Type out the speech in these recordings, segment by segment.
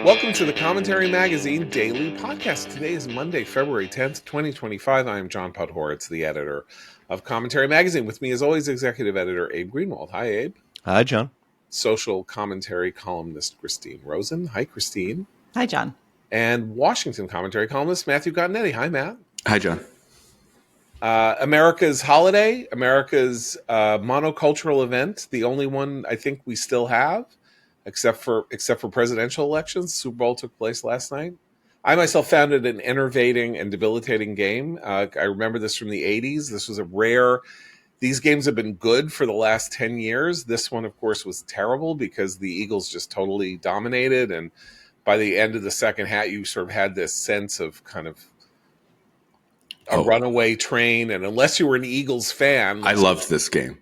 Welcome to the Commentary Magazine Daily Podcast. Today is Monday, February 10th, 2025. I am John Podhoretz, the editor of Commentary Magazine. With me, as always, executive editor Abe Greenwald. Hi, Abe. Hi, John. Social commentary columnist Christine Rosen. Hi, Christine. Hi, John. And Washington commentary columnist Matthew Cottonetti. Hi, Matt. Hi, John. America's holiday, America's monocultural event, the only one I think we still have, except for presidential elections. Super Bowl took place last night. I myself found it an enervating and debilitating game. I remember this from the 80s. This was a rare. These games have been good for the last 10 years. This one, of course, was terrible because the Eagles just totally dominated. And by the end of the second half, you sort of had this sense of kind of a runaway train. And unless you were an Eagles fan. I loved this game.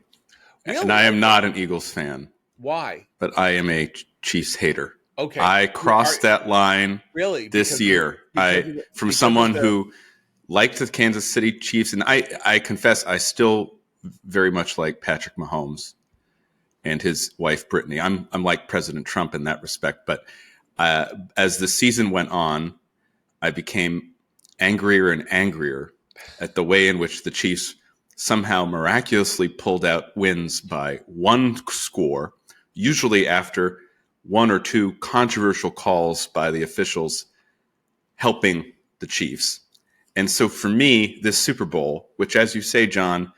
Really? And I am not an Eagles fan. Why? But I am a Chiefs hater. Okay. I crossed that line this year. From someone who liked the Kansas City Chiefs. And I confess, I still very much like Patrick Mahomes and his wife, Brittany. I'm like President Trump in that respect. But as the season went on, I became angrier and angrier at the way in which the Chiefs somehow miraculously pulled out wins by one score, usually after one or two controversial calls by the officials helping the Chiefs. And so for me, this Super Bowl, which, as you say, John,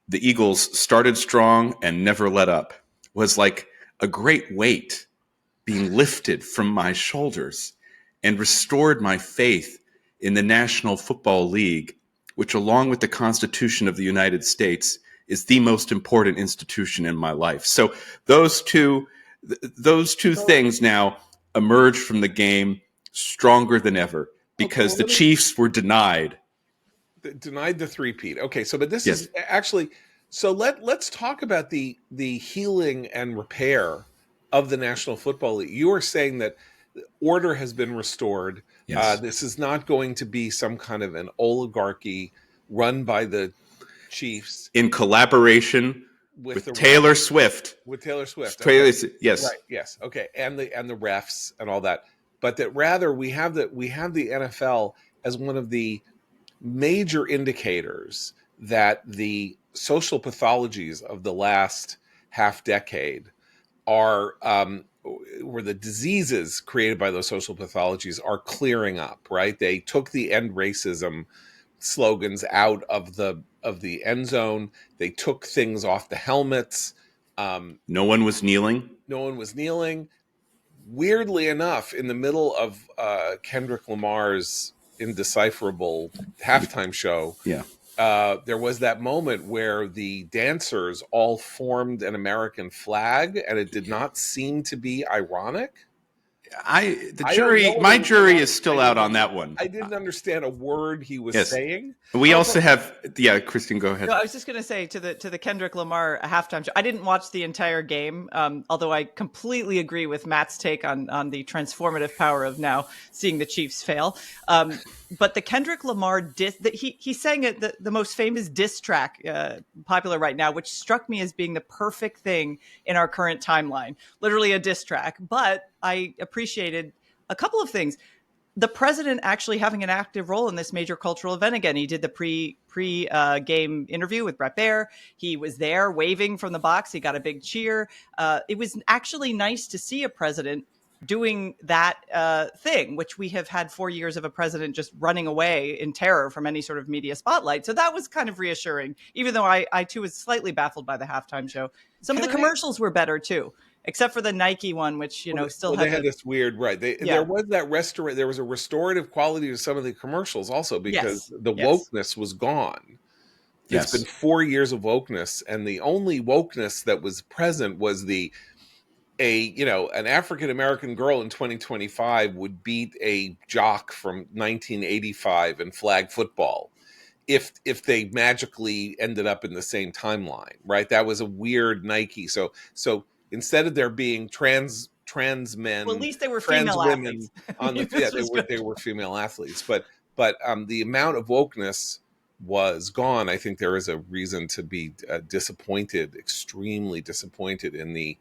the Eagles started strong and never let up, was like a great weight being lifted from my shoulders and restored my faith in the National Football League, which, along with the Constitution of the United States, is the most important institution in my life. So those two things now emerge from the game stronger than ever because the Chiefs were denied the three-peat. Okay, so but this is actually so let's talk about the healing and repair of the National Football League. You are saying that order has been restored. Yes. This is not going to be some kind of an oligarchy run by the Chiefs in collaboration with Taylor Swift. With Taylor Swift. Okay. Yes. Right. Yes. Okay. And the refs and all that. But that rather we have the NFL as one of the major indicators that the social pathologies of the last half decade are where the diseases created by those social pathologies are clearing up, right? They took the end racism slogans out of the end zone. They took things off the helmets. No one was kneeling. Weirdly enough, in the middle of Kendrick Lamar's indecipherable halftime show, there was that moment where the dancers all formed an American flag, and it did not seem to be ironic. My jury is still out on that one. I didn't understand a word he was saying. We also have, Kristen, go ahead. No, I was just going to say to the Kendrick Lamar halftime show. I didn't watch the entire game, although I completely agree with Matt's take on the transformative power of now seeing the Chiefs fail. But the Kendrick Lamar he sang the most famous diss track popular right now, which struck me as being the perfect thing in our current timeline. Literally a diss track, but I appreciated a couple of things. The president actually having an active role in this major cultural event again. He did the pre-game interview with Brett Baer. He was there waving from the box. He got a big cheer. It was actually nice to see a president doing that thing, which we have had 4 years of a president just running away in terror from any sort of media spotlight. So that was kind of reassuring, even though I too was slightly baffled by the halftime show. Some of the commercials were better too. Except for the Nike one, which they had this weird There was that there was a restorative quality to some of the commercials also because the wokeness was gone. It's been 4 years of wokeness, and the only wokeness that was present was an African American girl in 2025 would beat a jock from 1985 in flag football if they magically ended up in the same timeline, right? That was a weird Nike. So instead of there being trans men, well, at least they were female athletes. On the they were female athletes, but the amount of wokeness was gone. I think there is a reason to be disappointed, extremely disappointed in the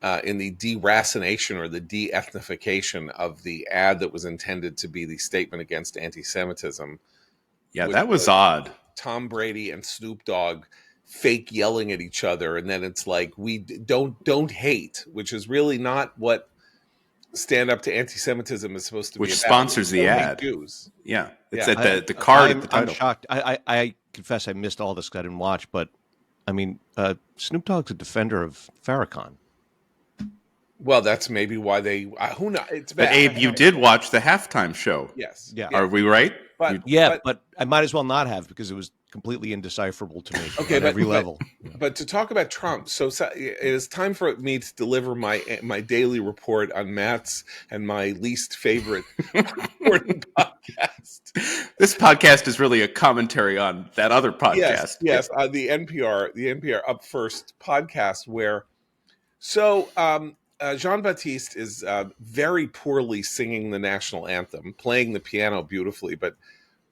in the deracination or the de-ethnification of the ad that was intended to be the statement against anti-Semitism. Yeah, that was odd. Tom Brady and Snoop Dogg fake yelling at each other, and then it's like, we don't hate, which is really not what stand up to anti-Semitism is supposed to be which about. sponsors the ad. Jews. Yeah, it's at the card at the title. I'm shocked. I confess I missed all this 'cause I didn't watch, but I mean, Snoop Dogg's a defender of Farrakhan. Well, that's maybe why they. Who knows? It's bad. But Abe, you did watch the halftime show. Yes. Yeah. Are we right? But I might as well not have because it was completely indecipherable to me on every level. But to talk about Trump, so it is time for me to deliver my daily report on Matt's and my least favorite recording podcast. This podcast is really a commentary on that other podcast. Yes, the NPR Up First podcast, where Jean-Baptiste is very poorly singing the national anthem, playing the piano beautifully, but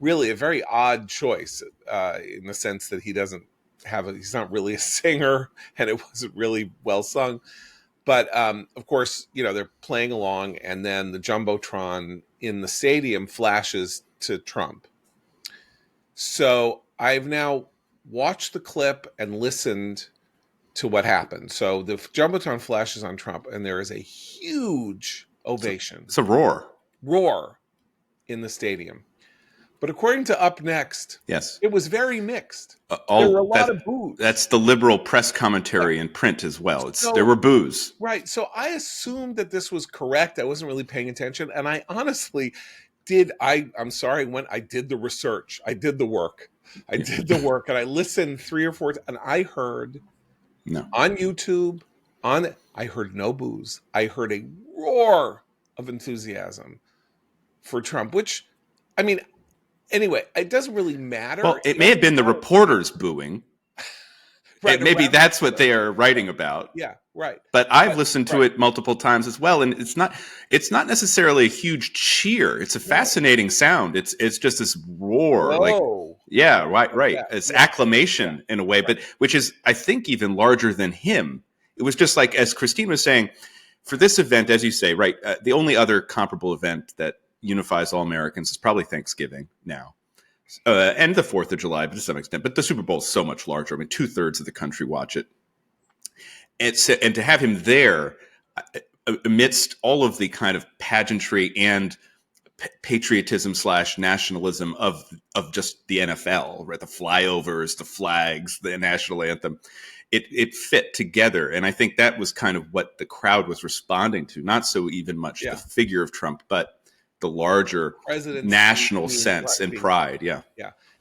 really a very odd choice in the sense that he's not really a singer, and it wasn't really well sung. But of course, they're playing along, and then the Jumbotron in the stadium flashes to Trump. So I've now watched the clip and listened to what happened. So the Jumbotron flashes on Trump, and there is a huge ovation. It's a roar in the stadium. But according to Up Next, yes, it was very mixed. There were a lot of boos. That's the liberal press commentary in print as well. There were boos. Right. So I assumed that this was correct. I wasn't really paying attention. And I honestly did. I'm sorry, when I did the research, I did the work. And I listened 3 or 4 times, and I heard on YouTube, I heard no boos. I heard a roar of enthusiasm for Trump, which, I mean, anyway, it doesn't really matter. Well, it may have been the reporters booing. Right, maybe that's what they are writing about. Yeah, right. But I've listened to it multiple times as well, and it's not necessarily a huge cheer. It's a fascinating sound. It's just this roar, right. Yeah. It's acclamation in a way, but which is, I think, even larger than him. It was just like, as Christine was saying, for this event, as you say, right, the only other comparable event that unifies all Americans is probably Thanksgiving now. And the 4th of July, but to some extent. But the Super Bowl is so much larger. I mean, 2/3 of the country watch it. And to have him there amidst all of the kind of pageantry and patriotism / nationalism of just the NFL, right? The flyovers, the flags, the national anthem, it fit together. And I think that was kind of what the crowd was responding to. Not so even much the figure of Trump, but the larger national sense and pride. Yeah.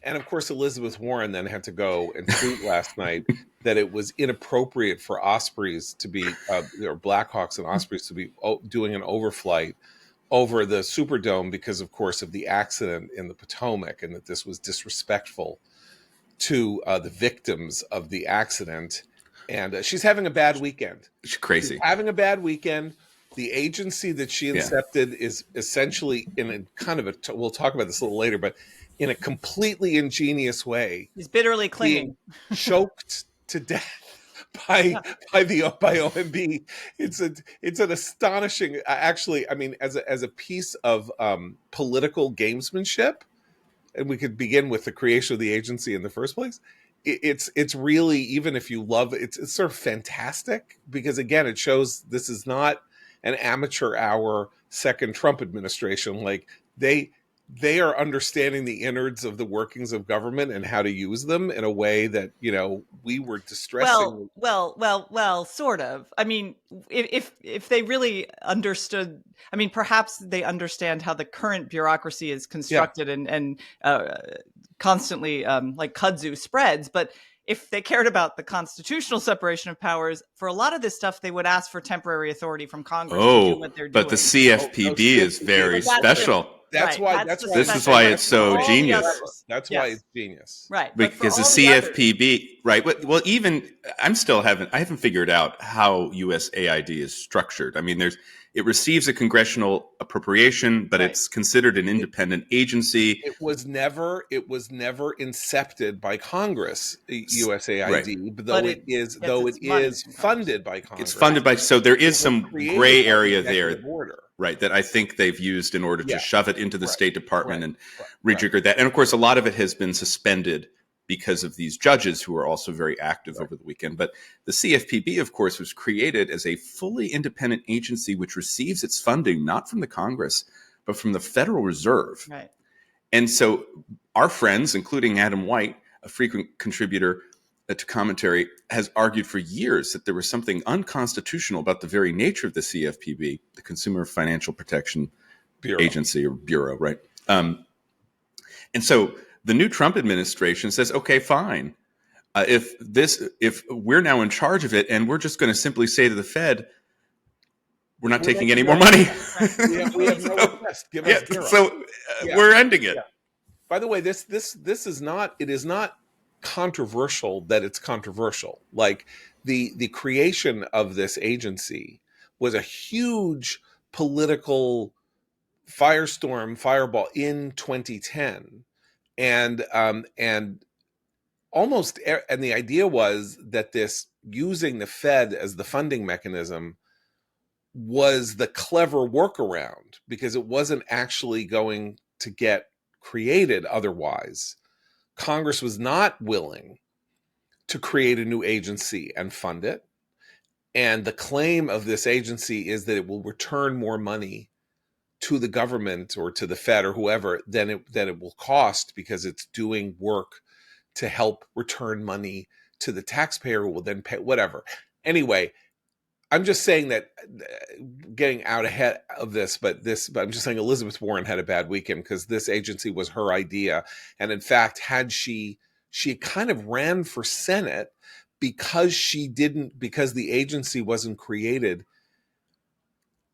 And of course, Elizabeth Warren then had to go and tweet last night that it was inappropriate for Ospreys to be, or Blackhawks and Ospreys to be doing an overflight over the Superdome because, of course, of the accident in the Potomac, and that this was disrespectful to the victims of the accident. And she's having a bad weekend. She's crazy. She's having a bad weekend. The agency that she incepted is essentially in a kind of we'll talk about this a little later, but in a completely ingenious way. He's bitterly clinging. Choked to death by OMB. It's an astonishing, actually, I mean, as a piece of political gamesmanship, and we could begin with the creation of the agency in the first place. It's really, even if you love it, it's sort of fantastic, because again, it shows this is not an amateur hour second Trump administration. Like they are understanding the innards of the workings of government and how to use them in a way that, we were distressing. Well, sort of. I mean, if they really understood, I mean, perhaps they understand how the current bureaucracy is constructed and constantly like kudzu spreads, but if they cared about the constitutional separation of powers, for a lot of this stuff, they would ask for temporary authority from Congress to do what they're doing. But the CFPB is very special. This is why it's so genius. That's why it's genius. Right. Because the CFPB, right. Well, even I haven't figured out how USAID is structured. I mean, it receives a congressional appropriation, but it's considered an independent agency. It was never incepted by Congress, USAID, though it is funded by Congress. It's funded by, so there is some gray area there, order. right, that I think they've used in order to shove it into the State Department and rejigger that. And of course, a lot of it has been suspended because of these judges who are also very active over the weekend. But the CFPB, of course, was created as a fully independent agency which receives its funding not from the Congress, but from the Federal Reserve. Right. And so our friends, including Adam White, a frequent contributor to commentary, has argued for years that there was something unconstitutional about the very nature of the CFPB, the Consumer Financial Protection Agency or Bureau, right? And so the new Trump administration says, okay, fine. If we're now in charge of it and we're just going to simply say to the Fed, we're not taking any more money. We have no request. Give us zero. So we're ending it. Yeah. By the way, this is not. It is not controversial that it's controversial. Like the creation of this agency was a huge political fireball in 2010, and almost. And the idea was that this using the Fed as the funding mechanism was the clever workaround because it wasn't actually going to get created otherwise. Congress was not willing to create a new agency and fund it. And the claim of this agency is that it will return more money to the government or to the Fed or whoever than it will cost because it's doing work to help return money to the taxpayer who will then pay whatever. Anyway, I'm just saying that getting out ahead of this, but I'm just saying Elizabeth Warren had a bad weekend because this agency was her idea. And in fact, she kind of ran for Senate because the agency wasn't created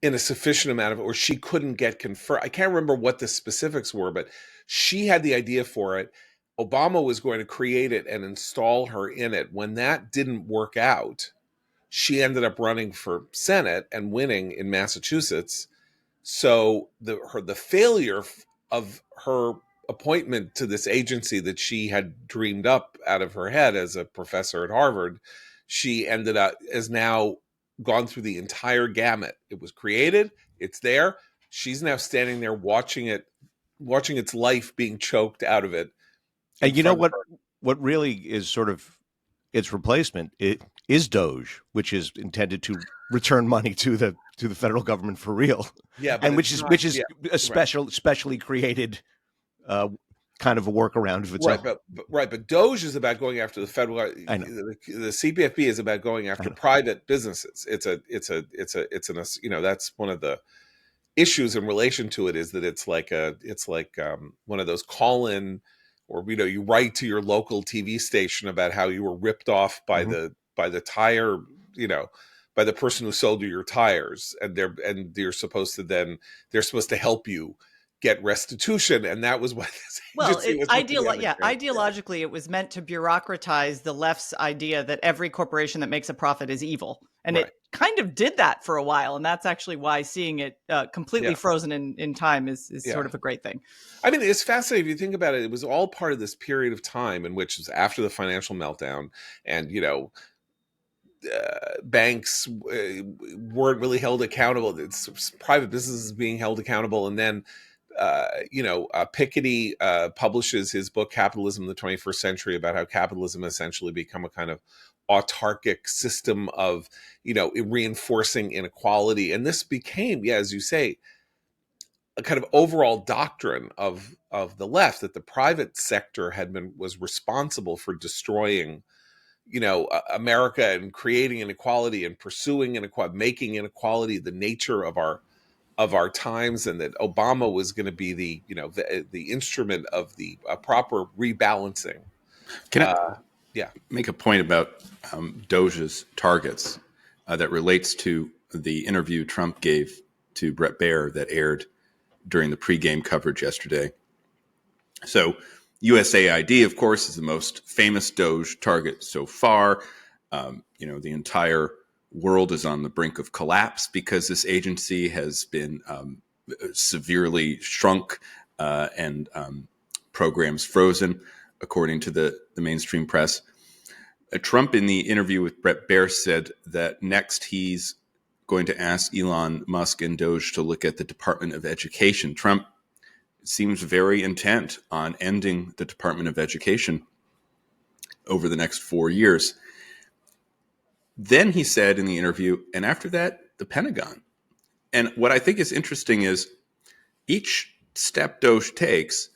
in a sufficient amount of, or she couldn't get confirmed. I can't remember what the specifics were, but she had the idea for it. Obama was going to create it and install her in it. When that didn't work out, she ended up running for Senate and winning in Massachusetts. So the failure of her appointment to this agency that she had dreamed up out of her head as a professor at Harvard, she ended up has now gone through the entire gamut. It was created, it's there. She's now standing there watching its life being choked out of it. And you know what really is sort of its replacement? It is Doge, which is intended to return money to the federal government for real. Yeah, and which is a specially created kind of a workaround of its own. But Doge is about going after the federal. I know. The CPFP is about going after private businesses. It's that's one of the issues in relation to it is that it's like one of those call-in, or you write to your local TV station about how you were ripped off by the tire, by the person who sold you your tires, and they're supposed to help you get restitution, and that was what this agency was. Ideologically, it was meant to bureaucratize the left's idea that every corporation that makes a profit is evil, and it kind of did that for a while, and that's actually why seeing it completely frozen in time is sort of a great thing. I mean, it's fascinating if you think about it. It was all part of this period of time in which it was after the financial meltdown, and banks weren't really held accountable. It's private businesses being held accountable, and then Piketty publishes his book Capitalism in the 21st Century about how capitalism essentially become a kind of autarkic system of reinforcing inequality, and this became, as you say, a kind of overall doctrine of the left, that the private sector was responsible for destroying America and creating inequality and pursuing inequality, making inequality the nature of our times, and that Obama was going to be the instrument of the proper rebalancing. Can I make a point about Doge's targets that relates to the interview Trump gave to Bret Baier that aired during the pregame coverage yesterday? So USAID, of course, is the most famous Doge target so far. The entire world is on the brink of collapse because this agency has been severely shrunk and programs frozen, according to the mainstream press. Trump, in the interview with Bret Baier, said that next he's going to ask Elon Musk and Doge to look at the Department of Education. Trump seems very intent on ending the Department of Education over the next 4 years. Then he said in the interview, and after that, the Pentagon. And what I think is interesting is each step Doge takes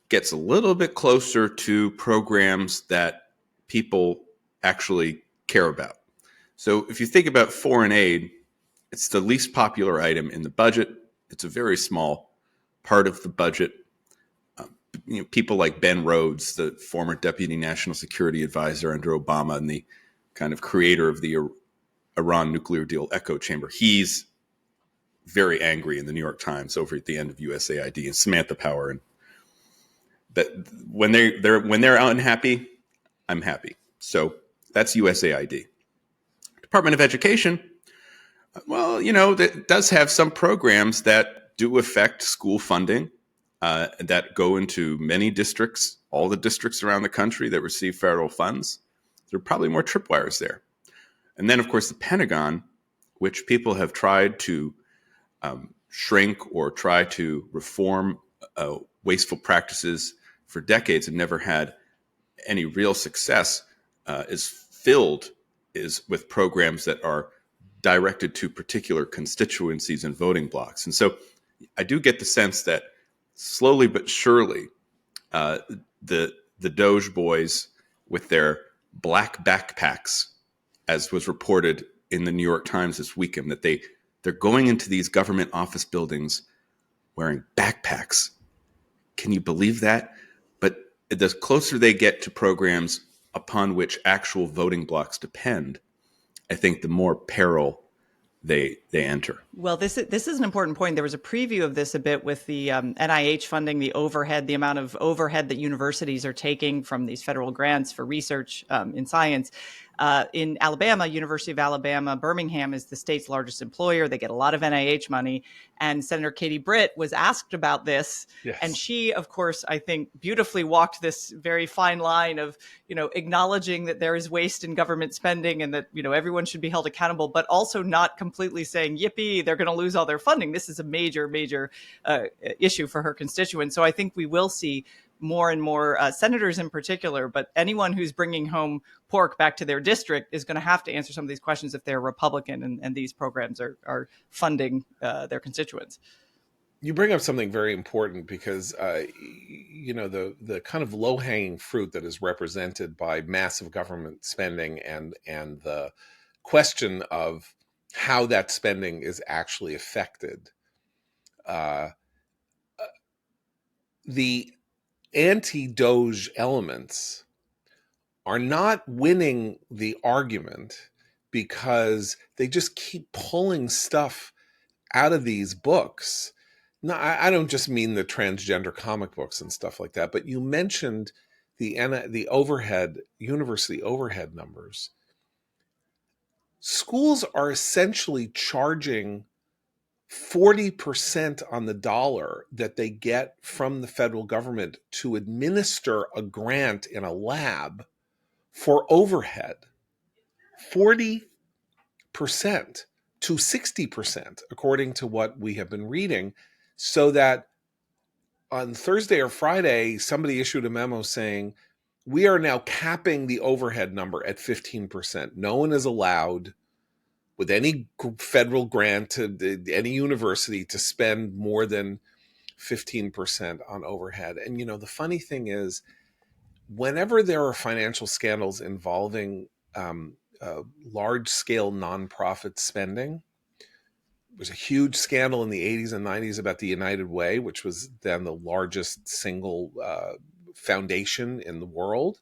gets a little bit closer to programs that people actually care about. So if you think about foreign aid, it's the least popular item in the budget. It's a very small part of the budget. People like Ben Rhodes, the former deputy national security advisor under Obama and the kind of creator of the Iran nuclear deal echo chamber, he's very angry in the New York Times over at the end of USAID, and Samantha Power. And that when they're unhappy, I'm happy. So that's USAID. Department of Education, well, that does have some programs that do affect school funding that go into many districts, all the districts around the country that receive federal funds. There are probably more tripwires there. And then, of course, the Pentagon, which people have tried to shrink or try to reform wasteful practices for decades and never had any real success, is filled with programs that are directed to particular constituencies and voting blocks. And so I do get the sense that slowly but surely, the Doge boys with their black backpacks, as was reported in the New York Times this weekend, that they're going into these government office buildings wearing backpacks. Can you believe that? But the closer they get to programs upon which actual voting blocks depend, I think the more peril they enter. Well, this is an important point. There was a preview of this a bit with the NIH funding, the overhead, the amount of overhead that universities are taking from these federal grants for research in science. In Alabama, University of Alabama, Birmingham is the state's largest employer. They get a lot of NIH money. And Senator Katie Britt was asked about this. Yes. And she, of course, I think beautifully walked this very fine line of, acknowledging that there is waste in government spending and that, everyone should be held accountable, but also not completely saying, yippee, they're going to lose all their funding. This is a major, major issue for her constituents. So I think we will see more and more senators in particular, but anyone who's bringing home pork back to their district is going to have to answer some of these questions if they're Republican and these programs are funding their constituents. You bring up something very important because, the kind of low-hanging fruit that is represented by massive government spending and the question of how that spending is actually affected. The anti-Doge elements are not winning the argument because they just keep pulling stuff out of these books. No, I don't just mean the transgender comic books and stuff like that, but you mentioned the overhead, university overhead numbers. Schools are essentially charging 40% on the dollar that they get from the federal government to administer a grant in a lab for overhead. 40% to 60%, according to what we have been reading, so that on Thursday or Friday, somebody issued a memo saying, we are now capping the overhead number at 15%. No one is allowed with any federal grant to any university to spend more than 15% on overhead. And, the funny thing is, whenever there are financial scandals involving large-scale nonprofit spending, there was a huge scandal in the 80s and 90s about the United Way, which was then the largest single foundation in the world.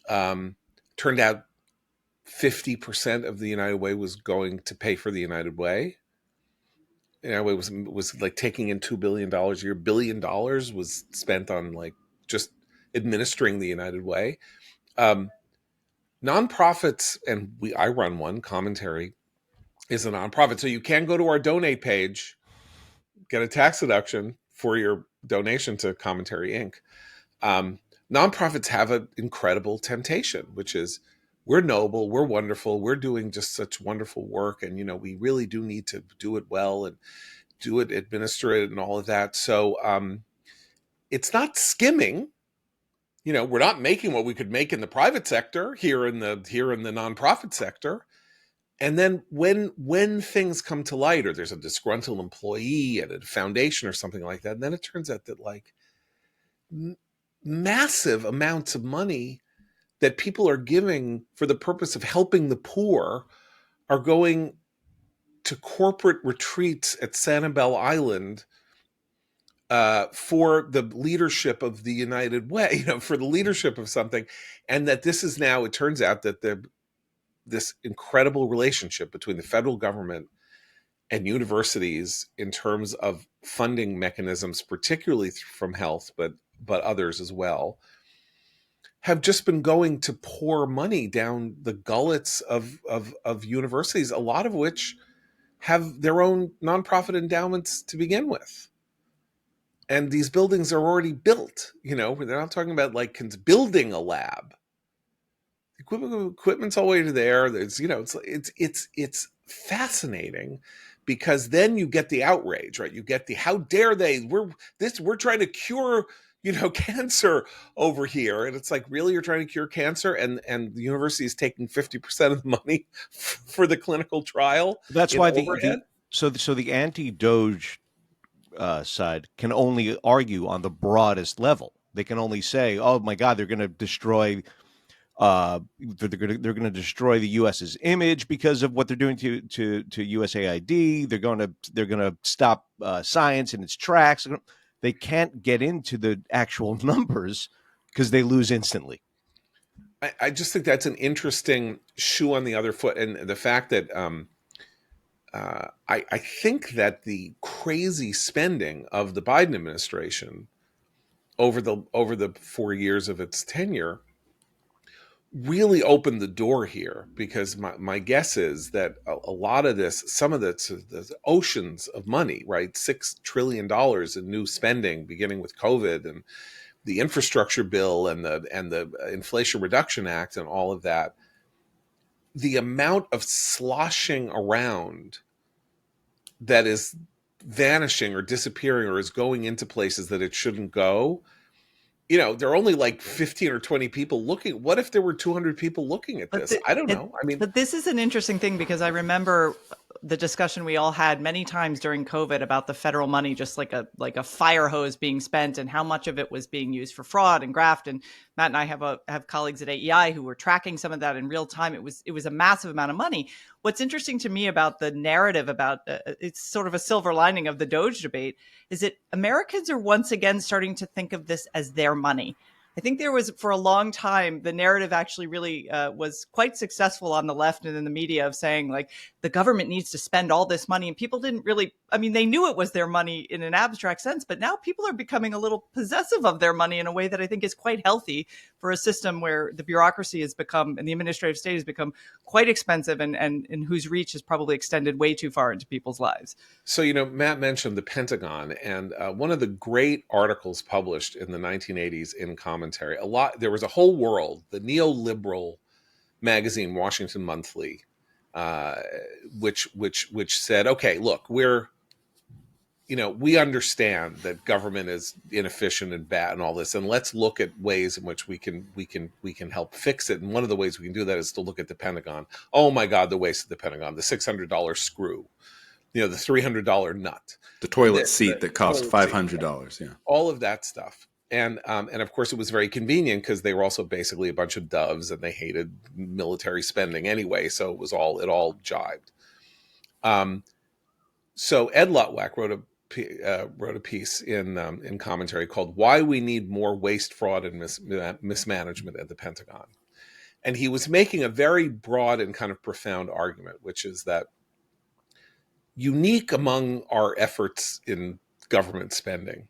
Turned out 50% of the United Way was going to pay for the United Way. The United Way was like taking in $2 billion a year. $1 billion was spent on like just administering the United Way. nonprofits, and I run one, Commentary is a nonprofit. So you can go to our donate page, get a tax deduction for your donation to Commentary Inc. Nonprofits have an incredible temptation, which is we're noble, we're wonderful, we're doing just such wonderful work. And, we really do need to do it well and do it, administer it and all of that. So it's not skimming. We're not making what we could make in the private sector here in the nonprofit sector. And then when things come to light, or there's a disgruntled employee at a foundation or something like that, and then it turns out that massive amounts of money that people are giving for the purpose of helping the poor are going to corporate retreats at Sanibel Island for the leadership of the United Way, for the leadership of something. And that this is now, it turns out that this incredible relationship between the federal government and universities in terms of funding mechanisms, particularly from health, but others as well, have just been going to pour money down the gullets of universities, a lot of which have their own nonprofit endowments to begin with. And these buildings are already built. They're not talking about building a lab. Equipment's all the way to there. It's fascinating, because then you get the outrage, right? You get the how dare they? We're trying to cure cancer over here, and it's like, really, you're trying to cure cancer, and the university is taking 50% of the money for the clinical trial. That's why the anti-Doge side can only argue on the broadest level. They can only say, "Oh my God, they're going to destroy." They're going to destroy the U.S.'s image because of what they're doing to USAID. They're going to stop science in its tracks. They can't get into the actual numbers because they lose instantly. I just think that's an interesting shoe on the other foot, and the fact that I think that the crazy spending of the Biden administration over the 4 years of its tenure really opened the door here, because my guess is that a lot of this, some of the oceans of money, right? $6 trillion in new spending, beginning with COVID and the infrastructure bill and the Inflation Reduction Act and all of that, the amount of sloshing around that is vanishing or disappearing or is going into places that it shouldn't go. There are only 15 or 20 people looking. What if there were 200 people looking at this? I don't know. But this is an interesting thing, because I remember the discussion we all had many times during COVID about the federal money, just like a fire hose being spent, and how much of it was being used for fraud and graft. And Matt and I have colleagues at AEI who were tracking some of that in real time. It was a massive amount of money. What's interesting to me about the narrative about it's sort of a silver lining of the Doge debate is that Americans are once again starting to think of this as their money. I think there was, for a long time, the narrative actually really was quite successful on the left and in the media of saying, the government needs to spend all this money. And people didn't really, they knew it was their money in an abstract sense, but now people are becoming a little possessive of their money in a way that I think is quite healthy for a system where the bureaucracy has become, and the administrative state has become quite expensive, and whose reach has probably extended way too far into people's lives. So, Matt mentioned the Pentagon, and one of the great articles published in the 1980s in Commentary, there was a whole world, the neoliberal magazine Washington Monthly, which said, okay, look, we understand that government is inefficient and bad and all this, and let's look at ways in which we can help fix it. And one of the ways we can do that is to look at the Pentagon. Oh my God, the waste of the Pentagon, the $600 screw, the $300 nut, the toilet seat that cost $500, yeah, all of that stuff. And of course, it was very convenient because they were also basically a bunch of doves, and they hated military spending anyway. So it all jibed. So Ed Lutwak wrote a piece in Commentary called "Why We Need More Waste, Fraud, and Mismanagement at the Pentagon," and he was making a very broad and kind of profound argument, which is that unique among our efforts in government spending,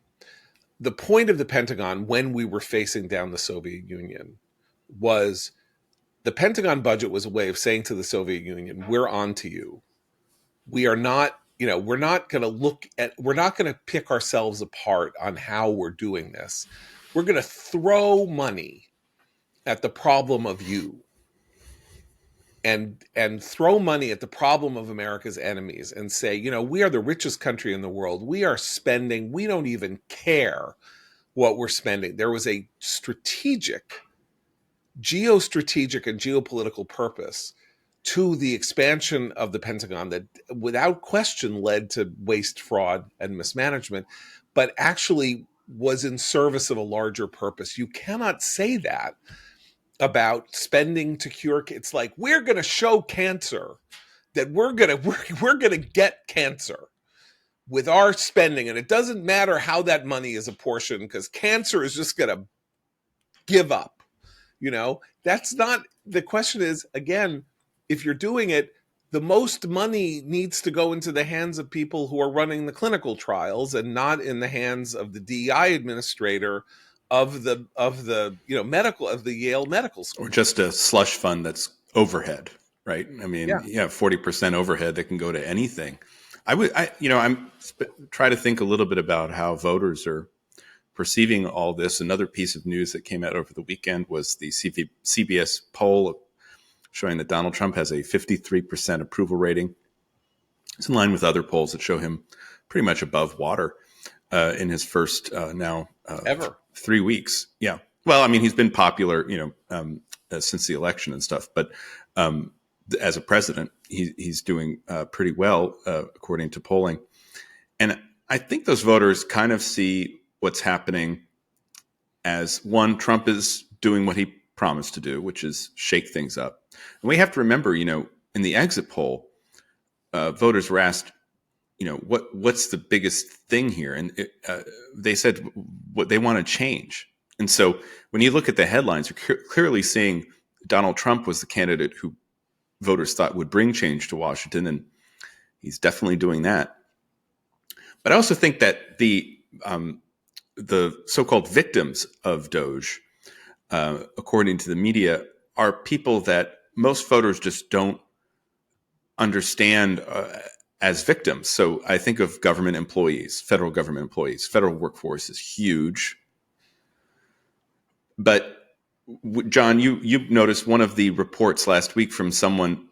the point of the Pentagon when we were facing down the Soviet Union was The Pentagon budget was a way of saying to the Soviet Union, we're on to you. We are not, we're not going to pick ourselves apart on how we're doing this. We're going to throw money at the problem of you and throw money at the problem of America's enemies and say, we are the richest country in the world. We are spending, we don't even care what we're spending. There was a geostrategic and geopolitical purpose to the expansion of the Pentagon that without question led to waste, fraud, and mismanagement, but actually was in service of a larger purpose. You cannot say that about spending to cure. It's like, we're going to show cancer that we're going to get cancer with our spending. And it doesn't matter how that money is apportioned, because cancer is just going to give up. That's not the question. Is, again, if you're doing it, the most money needs to go into the hands of people who are running the clinical trials and not in the hands of the DEI administrator of the Yale Medical School, or just a slush fund that's overhead, right? I mean, 40% overhead that can go to anything. I'm try to think a little bit about how voters are perceiving all this. Another piece of news that came out over the weekend was the CBS poll showing that Donald Trump has a 53% approval rating. It's in line with other polls that show him pretty much above water in his first ever 3 weeks. Yeah. Well, I mean, he's been popular, since the election and stuff, but as a president, he's doing pretty well, according to polling. And I think those voters kind of see what's happening as, one, Trump is doing what he promised to do, which is shake things up. And we have to remember, in the exit poll, voters were asked, what's the biggest thing here? And they said what they want to change. And so when you look at the headlines, you're clearly seeing Donald Trump was the candidate who voters thought would bring change to Washington, and he's definitely doing that. But I also think that the so-called victims of Doge, according to the media, are people that most voters just don't understand as victims. So I think of government employees, federal government employees. Federal workforce is huge. But John, you noticed one of the reports last week from someone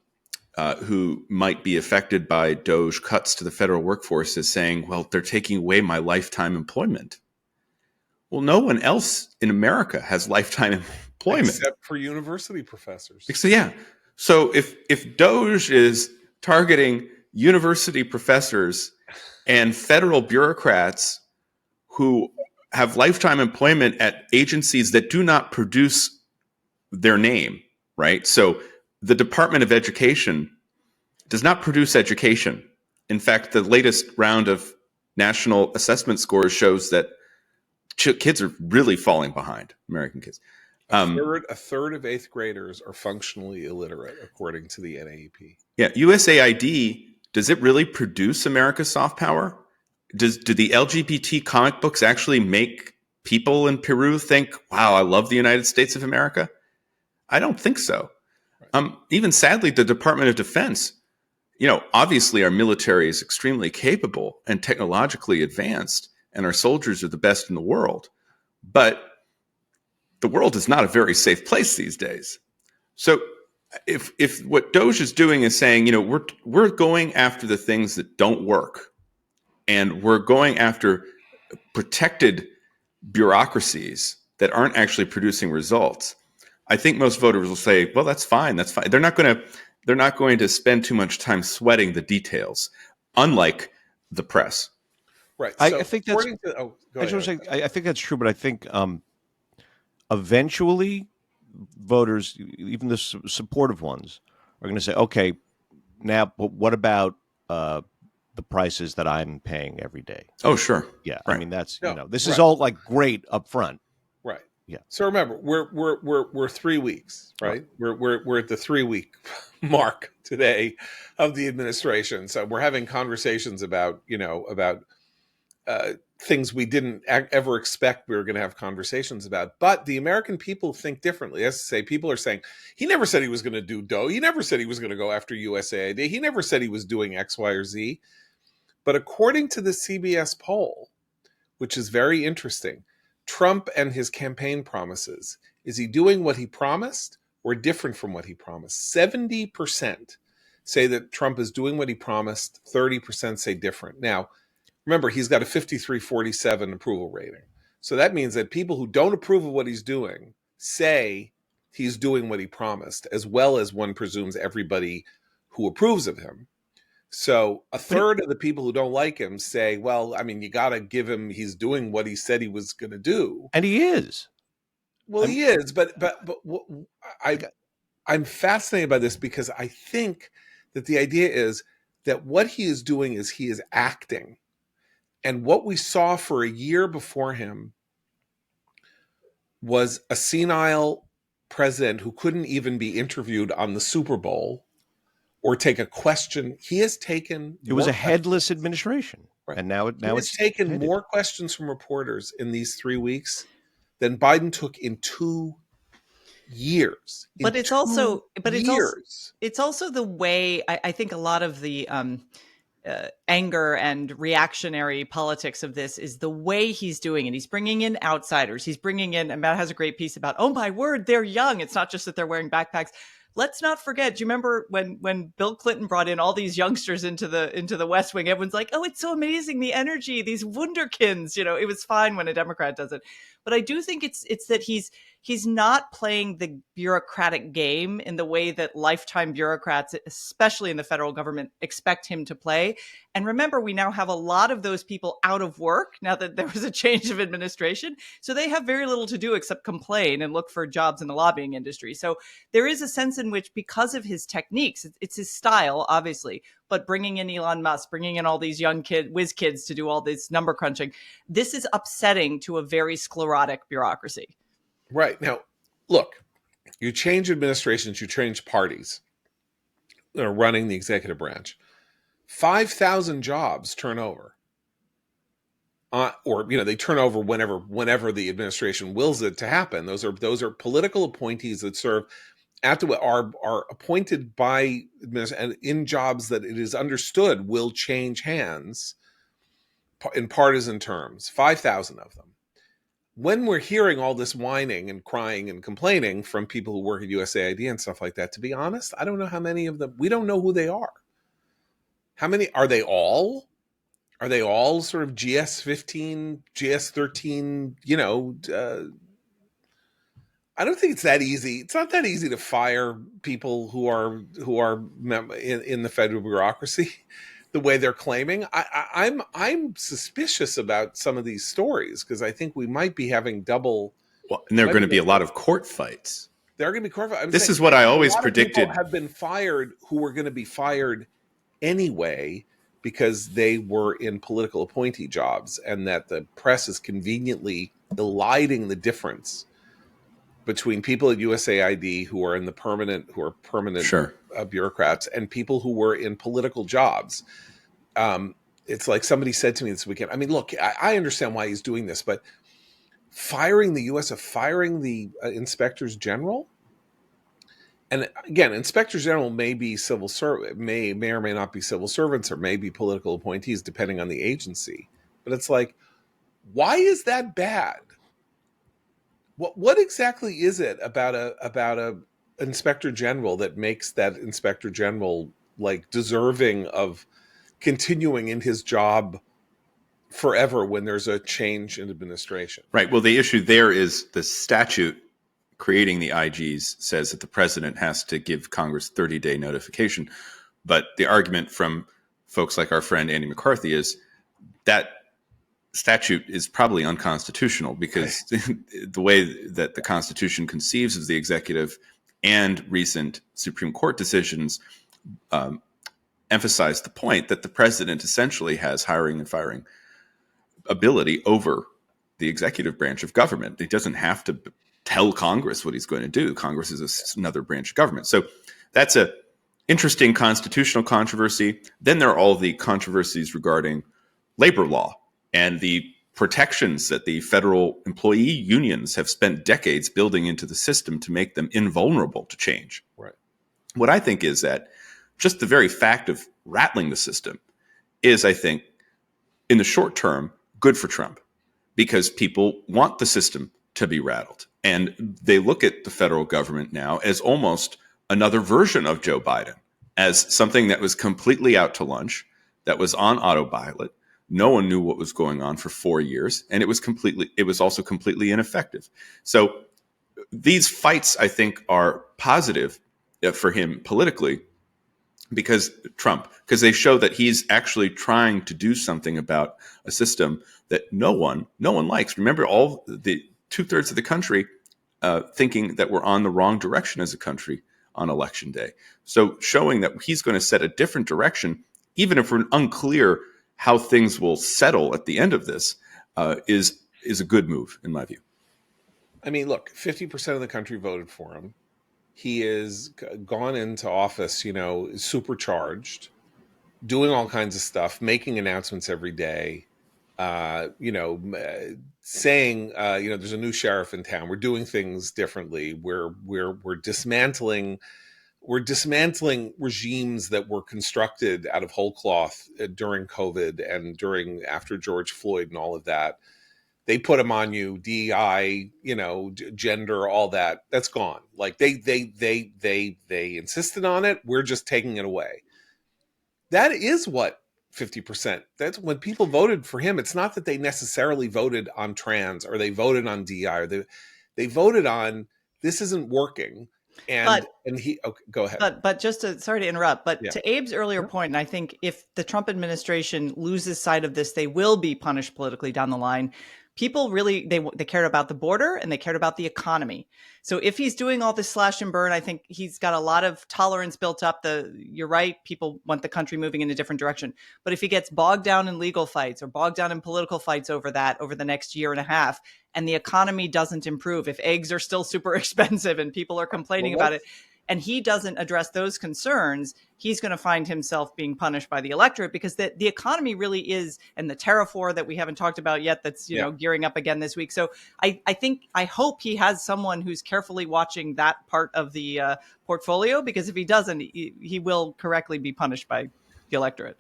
who might be affected by Doge cuts to the federal workforce is saying, well, they're taking away my lifetime employment. Well, no one else in America has lifetime employment. Except for university professors. So, yeah. So if Doge is targeting university professors and federal bureaucrats who have lifetime employment at agencies that do not produce their name, right? So the Department of Education does not produce education. In fact, the latest round of national assessment scores shows that kids are really falling behind, American kids. A third of eighth graders are functionally illiterate, according to the NAEP. Yeah, USAID, does it really produce America's soft power? Do the LGBT comic books actually make people in Peru think, wow, I love the United States of America? I don't think so. Right. Even sadly, the Department of Defense, obviously our military is extremely capable and technologically advanced, and our soldiers are the best in the world. But the world is not a very safe place these days. So if what Doge is doing is saying, we're going after the things that don't work, and we're going after protected bureaucracies that aren't actually producing results, I think most voters will say, well, that's fine. That's fine. They're not going to spend too much time sweating the details, unlike the press. Right. So I think that's. I think that's true, but I think eventually, voters, even the supportive ones, are going to say, "Okay, now, but what about the prices that I'm paying every day?" Oh, sure. Yeah, right. I mean this is all like great up front. Right. Yeah. So remember, we're 3 weeks, right? We're at the 3 week mark today of the administration. So we're having conversations about things we didn't ever expect we were going to have conversations about. But the American people think differently. As I say, people are saying, he never said he was going to do Doe. He never said he was going to go after USAID. He never said he was doing X, Y, or Z. But according to the CBS poll, which is very interesting, Trump and his campaign promises, is he doing what he promised or different from what he promised? 70% say that Trump is doing what he promised. 30% say different. Now, remember, he's got a 53-47 approval rating. So that means that people who don't approve of what he's doing say he's doing what he promised, as well as one presumes everybody who approves of him. So a third of the people who don't like him say, well, I mean, you got to give him, he's doing what he said he was going to do. And he is. Well, he is, but I'm fascinated by this because I think that the idea is that what he is doing is he is acting. And what we saw for a year before him was a senile president who couldn't even be interviewed on the Super Bowl or take a question. He has taken. It was a headless administration, right. And now it's taken headed. More questions from reporters in these 3 weeks than Biden took in 2 years. But it's also the way I think a lot of the anger and reactionary politics of this is the way he's doing it. He's bringing in outsiders. He's bringing in, and Matt has a great piece about, oh my word, they're young. It's not just that they're wearing backpacks. Let's not forget. Do you remember when Bill Clinton brought in all these youngsters into the West Wing? Everyone's like, "Oh, it's so amazing, the energy, these wunderkinds." You know, it was fine when a Democrat does it, but I do think it's that he's not playing the bureaucratic game in the way that lifetime bureaucrats, especially in the federal government, expect him to play. And remember, we now have a lot of those people out of work now that there was a change of administration. So they have very little to do except complain and look for jobs in the lobbying industry. So there is a sense in which, because of his techniques, it's his style, obviously, but bringing in Elon Musk, bringing in all these young whiz kids to do all this number crunching, this is upsetting to a very sclerotic bureaucracy. Right. Now, look, you change administrations, you change parties that are running the executive branch. 5,000 jobs turn over. Or they turn over whenever the administration wills it to happen. Those are political appointees that serve are appointed by and in jobs that it is understood will change hands in partisan terms. 5,000 of them. When we're hearing all this whining and crying and complaining from people who work at USAID and stuff like that, to be honest, I don't know how many of them. We don't know who they are. How many are they all? Are they all sort of GS-15, GS-13, I don't think it's that easy. It's not that easy to fire people who are in the federal bureaucracy the way they're claiming. I'm suspicious about some of these stories because I think we might be having double. Well, and there are going to be a lot of court fights. There are going to be court fights. This is what I always predicted. People have been fired who were going to be fired anyway because they were in political appointee jobs, and that the press is conveniently eliding the difference between people at USAID who are permanent sure. Bureaucrats and people who were in political jobs. It's like somebody said to me this weekend, I mean, look, I understand why he's doing this, but firing the inspectors general, and again, inspectors general may be civil servant, may or may not be civil servants, or may be political appointees, depending on the agency. But it's like, why is that bad? What exactly is it about a inspector general that makes that inspector general like deserving of continuing in his job forever when there's a change in administration? Right. Well, the issue there is the statute creating the IGs says that the president has to give Congress 30-day notification. But the argument from folks like our friend Andy McCarthy is that statute is probably unconstitutional because the way that the Constitution conceives of the executive and recent Supreme Court decisions emphasize the point that the president essentially has hiring and firing ability over the executive branch of government. He doesn't have to tell Congress what he's going to do. Congress is another branch of government. So that's a interesting constitutional controversy. Then there are all the controversies regarding labor law and the protections that the federal employee unions have spent decades building into the system to make them invulnerable to change. Right. What I think is that just the very fact of rattling the system is, I think, in the short term, good for Trump, because people want the system to be rattled. And they look at the federal government now as almost another version of Joe Biden, as something that was completely out to lunch, that was on autopilot. No one knew what was going on for 4 years, and it was also completely ineffective. So these fights, I think, are positive for him politically, because they show that he's actually trying to do something about a system that no one likes. Remember, all the 2/3 of the country thinking that we're on the wrong direction as a country on election day. So showing that he's going to set a different direction, even if we're unclear how things will settle at the end of this, is a good move in my view. I mean, look, 50% of the country voted for him. He has gone into office, supercharged, doing all kinds of stuff, making announcements every day, saying, there's a new sheriff in town. We're doing things differently. We're dismantling regimes that were constructed out of whole cloth during COVID and after George Floyd and all of that. They put them on you, DEI, gender, all that. That's gone. Like they insisted on it. We're just taking it away. That is what 50%. That's when people voted for him. It's not that they necessarily voted on trans or they voted on DEI or they voted on this isn't working. And he go ahead. But just sorry to interrupt, but to Abe's earlier point, and I think if the Trump administration loses sight of this, they will be punished politically down the line. People really, they cared about the border and they cared about the economy. So if he's doing all this slash and burn, I think he's got a lot of tolerance built up. You're right, people want the country moving in a different direction. But if he gets bogged down in legal fights or bogged down in political fights over the next year and a half, and the economy doesn't improve, if eggs are still super expensive and people are complaining about it, and he doesn't address those concerns, he's going to find himself being punished by the electorate, because the economy really is, and the tariff war that we haven't talked about yet, that's gearing up again this week. So I hope he has someone who's carefully watching that part of the portfolio, because if he doesn't, he will correctly be punished by the electorate,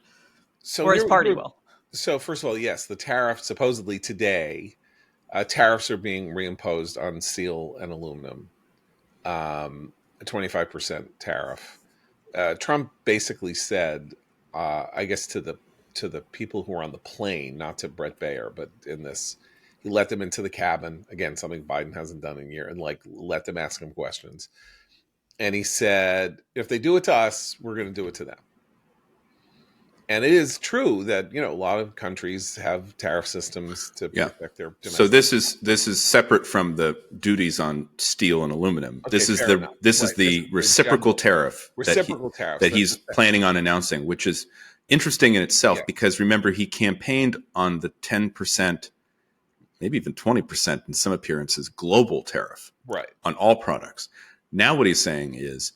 or his party will. So first of all, yes, the tariff supposedly today, tariffs are being reimposed on steel and aluminum. A 25% tariff. Trump basically said, I guess to the people who were on the plane, not to Brett Baer, but in this, he let them into the cabin, again, something Biden hasn't done in a year, and let them ask him questions. And he said, if they do it to us, we're going to do it to them. And it is true that a lot of countries have tariff systems to protect their domestic. So this is separate from the duties on steel and aluminum. Okay, this is the reciprocal tariff that he's planning on announcing, which is interesting in itself, because remember, he campaigned on the 10%, maybe even 20% in some appearances, global tariff on all products. Now what he's saying is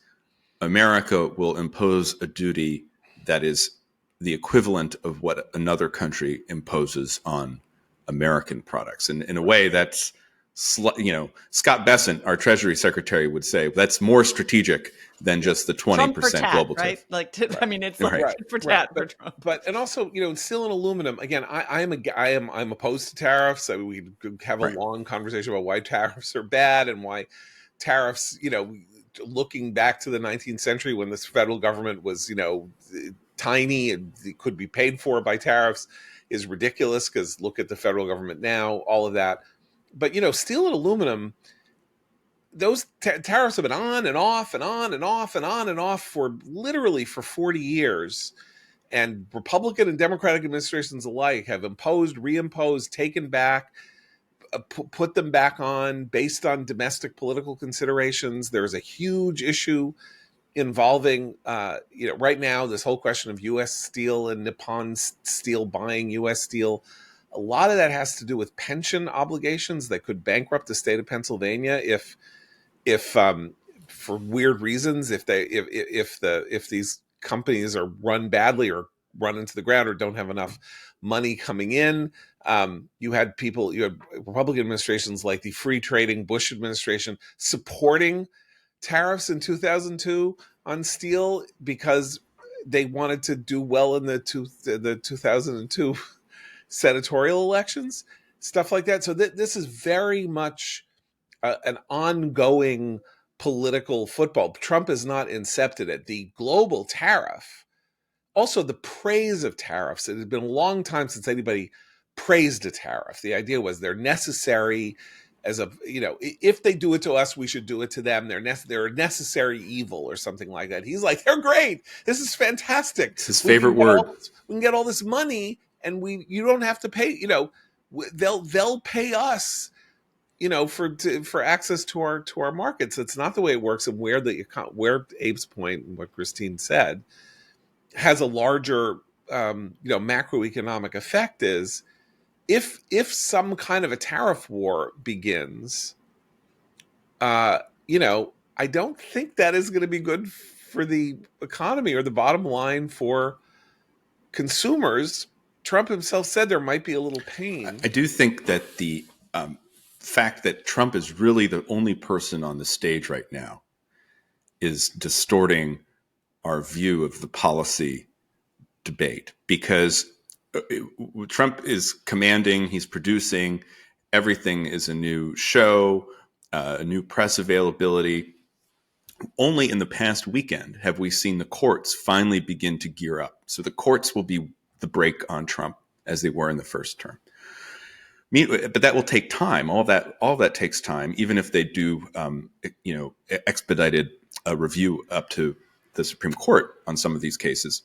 America will impose a duty that is the equivalent of what another country imposes on American products. And in a way, that's, Scott Bessent, our Treasury Secretary, would say that's more strategic than just the 20% global tariff. Right? It's like for tat for Trump. But and also, steel and aluminum. Again, I'm opposed to tariffs. I mean, we could have a long conversation about why tariffs are bad and why tariffs, looking back to the 19th century when this federal government was, tiny and could be paid for by tariffs, is ridiculous, because look at the federal government now, all of that. But, steel and aluminum, those tariffs have been on and off and on and off and on and off for 40 years. And Republican and Democratic administrations alike have imposed, reimposed, taken back, put them back on based on domestic political considerations. There's a huge issue involving, right now, this whole question of U.S. Steel and Nippon Steel buying U.S. Steel. A lot of that has to do with pension obligations that could bankrupt the state of Pennsylvania if for weird reasons, if these companies are run badly or run into the ground or don't have enough money coming in. You had Republican administrations like the free trading Bush administration supporting tariffs in 2002 on steel because they wanted to do well in the 2002 senatorial elections, stuff like that. So this is very much an ongoing political football. Trump has not incepted it. The global tariff, also the praise of tariffs. It has been a long time since anybody praised a tariff. The idea was they're necessary as a, if they do it to us, we should do it to them. They're a necessary evil or something like that. He's like, they're great. This is fantastic. It's his favorite word. We can get all this money and you don't have to pay, they'll pay us, for access to our markets. It's not the way it works. And where Abe's point and what Christine said has a larger, macroeconomic effect is if some kind of a tariff war begins, I don't think that is going to be good for the economy or the bottom line for consumers. Trump himself said there might be a little pain. I do think that the fact that Trump is really the only person on the stage right now is distorting our view of the policy debate, because Trump is commanding, he's producing, everything is a new show, a new press availability. Only in the past weekend have we seen the courts finally begin to gear up. So the courts will be the brake on Trump as they were in the first term. But that will take time. All that takes time, even if they do, expedited review up to the Supreme Court on some of these cases.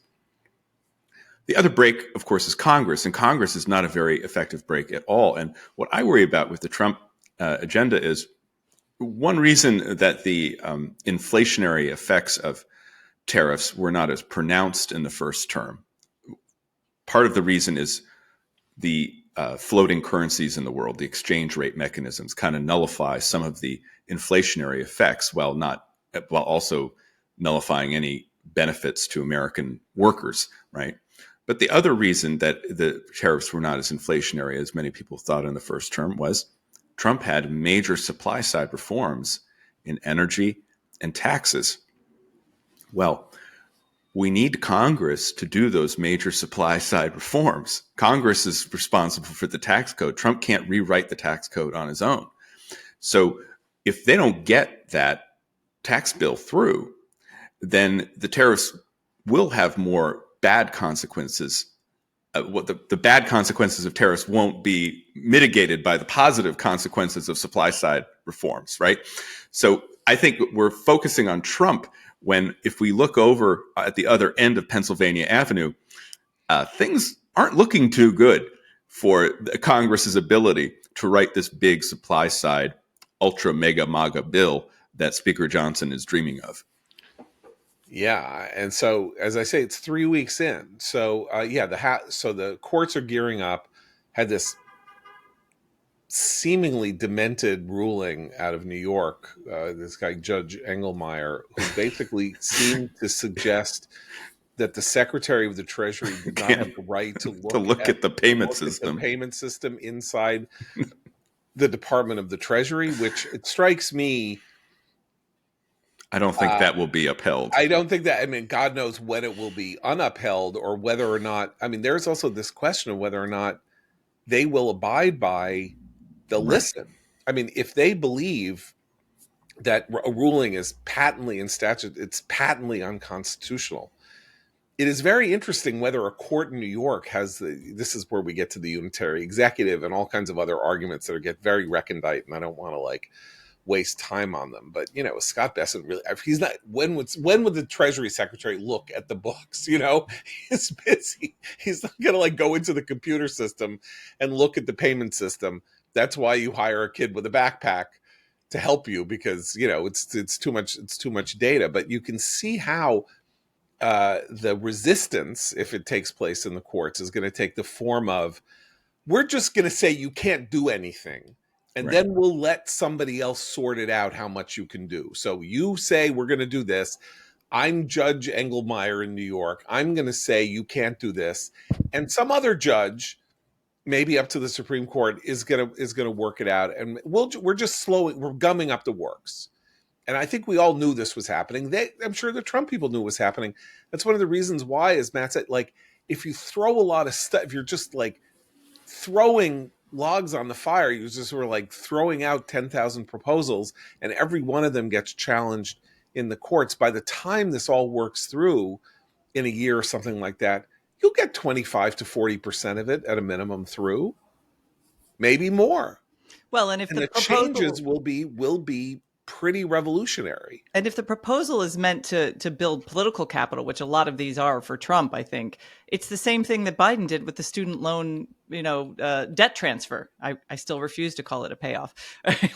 The other brake, of course, is Congress, and Congress is not a very effective brake at all. And what I worry about with the Trump agenda is one reason that the inflationary effects of tariffs were not as pronounced in the first term. Part of the reason is the floating currencies in the world, the exchange rate mechanisms, kind of nullify some of the inflationary effects while also nullifying any benefits to American workers, right? But the other reason that the tariffs were not as inflationary as many people thought in the first term was Trump had major supply side reforms in energy and taxes. Well, we need Congress to do those major supply side reforms. Congress is responsible for the tax code. Trump can't rewrite the tax code on his own. So if they don't get that tax bill through, then the tariffs will have more bad consequences. The bad consequences of tariffs won't be mitigated by the positive consequences of supply side reforms, right? So I think we're focusing on Trump when, if we look over at the other end of Pennsylvania Avenue, things aren't looking too good for Congress's ability to write this big supply side ultra mega MAGA bill that Speaker Johnson is dreaming of. Yeah, and so as I say, it's 3 weeks in. So so the courts are gearing up. Had this seemingly demented ruling out of New York. This guy Judge Engelmeyer, who basically seemed to suggest that the Secretary of the Treasury did not have the right to look at the payment system. The payment system inside the Department of the Treasury, which it strikes me. I don't think that will be upheld. I don't think that. I mean, God knows when it will be unupheld, or whether or not. I mean, there's also this question of whether or not they will abide by the listen. I mean, if they believe that a ruling is patently in statute, it's patently unconstitutional. It is very interesting whether a court in New York has this is where we get to the unitary executive and all kinds of other arguments that get very recondite, and I don't want to waste time on them. But Scott Bessent really, he's not. When would the Treasury Secretary look at the books? He's busy. He's not going to go into the computer system and look at the payment system. That's why you hire a kid with a backpack to help you, because it's too much data. But you can see how the resistance, if it takes place in the courts, is going to take the form of, we're just going to say you can't do anything. And then we'll let somebody else sort it out how much you can do. So you say we're going to do this. I'm Judge Engelmeyer in New York. I'm going to say you can't do this, and some other judge, maybe up to the Supreme Court, is gonna work it out, and we're just we're gumming up the works. And I think we all knew this was happening. I'm sure the Trump people knew it was happening. That's one of the reasons why, as Matt said, like if you throw a lot of stuff, if you're just like throwing logs on the fire, you just sort of like throwing out 10,000 proposals, and every one of them gets challenged in the courts. By the time this all works through in a year or something like that, you'll get 25 to 40% of it at a minimum through, maybe more. Well, and if the changes will be pretty revolutionary. And if the proposal is meant to build political capital, which a lot of these are for Trump, I think it's the same thing that Biden did with the student loan, debt transfer. I still refuse to call it a payoff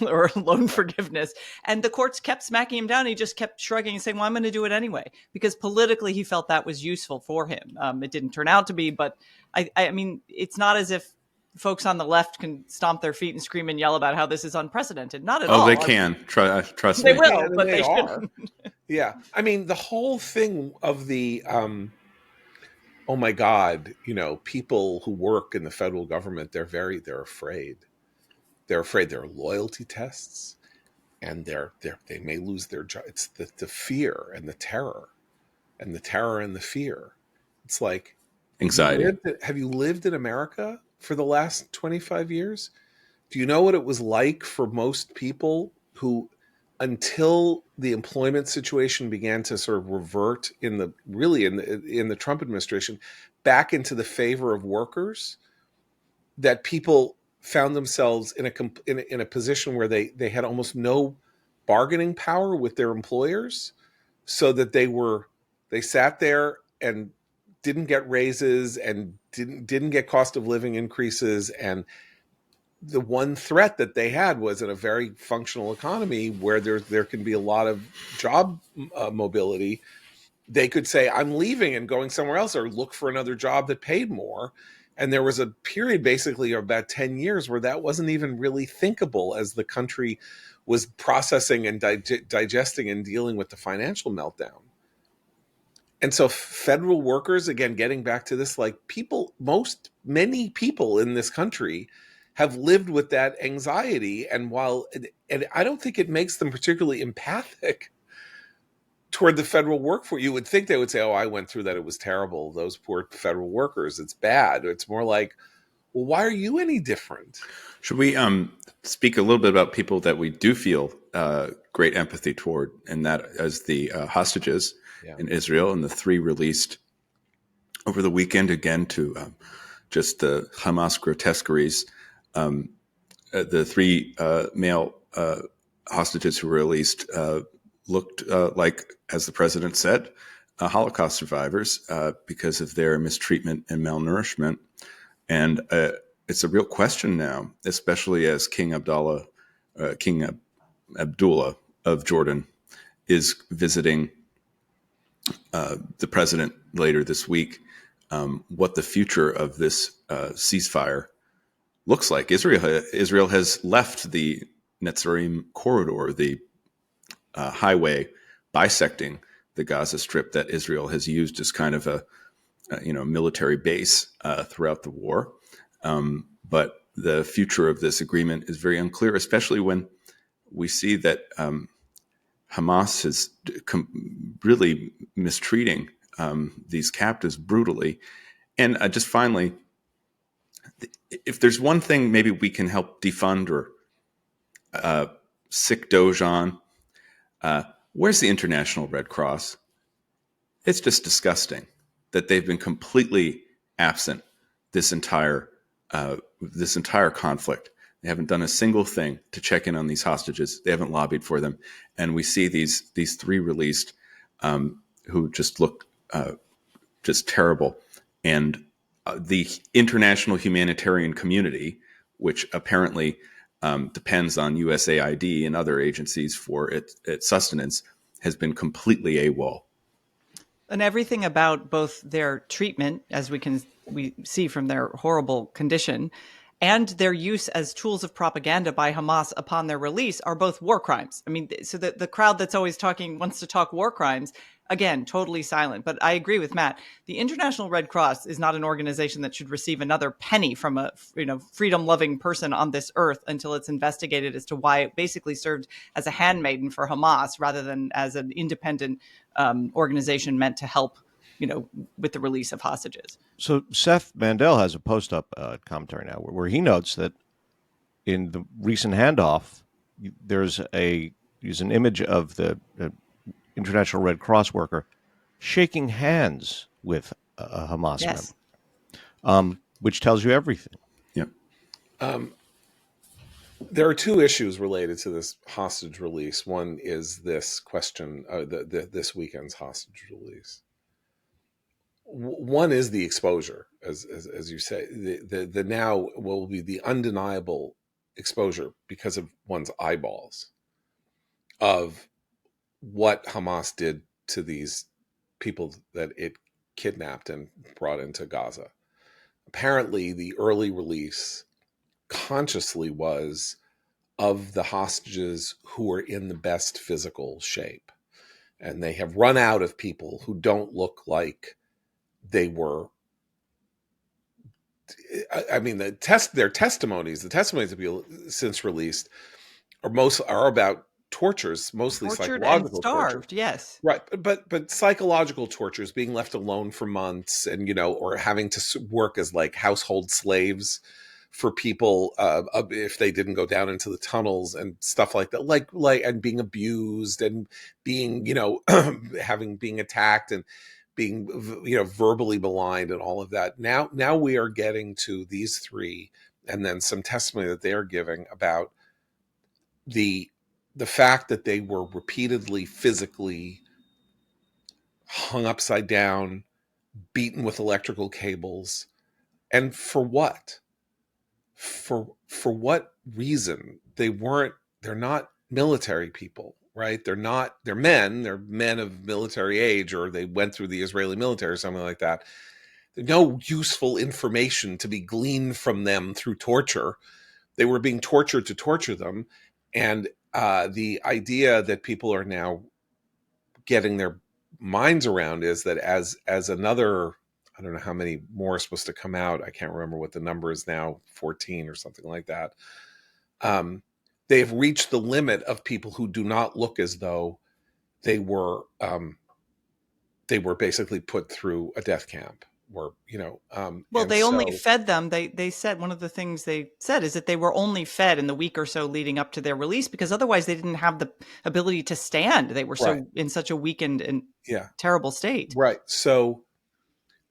or loan forgiveness. And the courts kept smacking him down. He just kept shrugging and saying, well, I'm going to do it anyway, because politically he felt that was useful for him. It didn't turn out to be, but I mean, it's not as if folks on the left can stomp their feet and scream and yell about how this is unprecedented. Not at all. Oh, they can. Trust me. They will, but they are. Yeah. I mean, the whole thing of the, oh my God, people who work in the federal government, they're afraid. They're afraid. There are loyalty tests, and they may lose their job. It's the fear and the terror and the fear. It's like anxiety. Have you lived in America for the last 25 years? Do you know what it was like for most people who, until the employment situation began to sort of revert in the Trump administration back into the favor of workers, that people found themselves in a position where they had almost no bargaining power with their employers, so that they sat there and didn't get raises and didn't get cost of living increases, and the one threat that they had was, in a very functional economy where there can be a lot of job mobility, they could say, I'm leaving and going somewhere else, or look for another job that paid more. And there was a period basically of about 10 years where that wasn't even really thinkable, as the country was processing and digesting and dealing with the financial meltdown. And so federal workers, again, getting back to this, like many people in this country have lived with that anxiety. And I don't think it makes them particularly empathic toward the federal workforce. You would think they would say, oh, I went through that. It was terrible. Those poor federal workers. It's bad. It's more like, well, why are you any different? Should we speak a little bit about people that we do feel great empathy toward, and that as the hostages in Israel, and the 3 released over the weekend, again, to just the Hamas grotesqueries. The 3 male hostages who were released looked like, as the president said, Holocaust survivors because of their mistreatment and malnourishment. And it's a real question now, especially as King Abdullah of Jordan is visiting the president later this week, what the future of this ceasefire looks like. Israel has left the Netzarim corridor, the highway bisecting the Gaza Strip that Israel has used as kind of a military base throughout the war. But the future of this agreement is very unclear, especially when we see that Hamas is really mistreating these captives brutally. And just finally, if there's one thing maybe we can help defund or sick Doge on, where's the International Red Cross? It's just disgusting that they've been completely absent this entire conflict. They haven't done a single thing to check in on these hostages. They haven't lobbied for them. And we see these 3 released who just look just terrible. And the international humanitarian community, which apparently depends on USAID and other agencies for its sustenance, has been completely AWOL. And everything about both their treatment, as we see from their horrible condition, and their use as tools of propaganda by Hamas upon their release are both war crimes. I mean, so the crowd that's always wants to talk war crimes, again, totally silent. But I agree with Matt. The International Red Cross is not an organization that should receive another penny from a freedom-loving person on this earth until it's investigated as to why it basically served as a handmaiden for Hamas rather than as an independent organization meant to help, with the release of hostages. So Seth Mandel has a post-up commentary now where he notes that in the recent handoff, there's an image of the International Red Cross worker shaking hands with a Hamas member, which tells you everything. Yep. There are two issues related to this hostage release. One is this question, this weekend's hostage release. One is the exposure, as you say. The now will be the undeniable exposure because of one's eyeballs of what Hamas did to these people that it kidnapped and brought into Gaza. Apparently, the early release consciously was of the hostages who are in the best physical shape. And they have run out of people who don't look like they were. I mean, their testimonies, the testimonies that have been since released are about tortures, mostly tortured psychological and starved, torture. Yes, right, but psychological tortures, being left alone for months, and or having to work as like household slaves for people if they didn't go down into the tunnels and stuff like that, like and being abused and being being attacked and being verbally maligned and all of that. Now we are getting to these three, and then some testimony that they are giving about the fact that they were repeatedly physically hung upside down, beaten with electrical cables, and for what? For what reason? They're not military people, right? They're men of military age, or they went through the Israeli military or something like that. There's no useful information to be gleaned from them through torture. They were being tortured to torture them. And the idea that people are now getting their minds around is that as another, I don't know how many more are supposed to come out. I can't remember what the number is now, 14 or something like that. They've reached the limit of people who do not look as though they were basically put through a death camp. Well, they only fed them. They said one of the things they said is that they were only fed in the week or so leading up to their release, because otherwise they didn't have the ability to stand. They were in such a weakened and terrible state. Right. So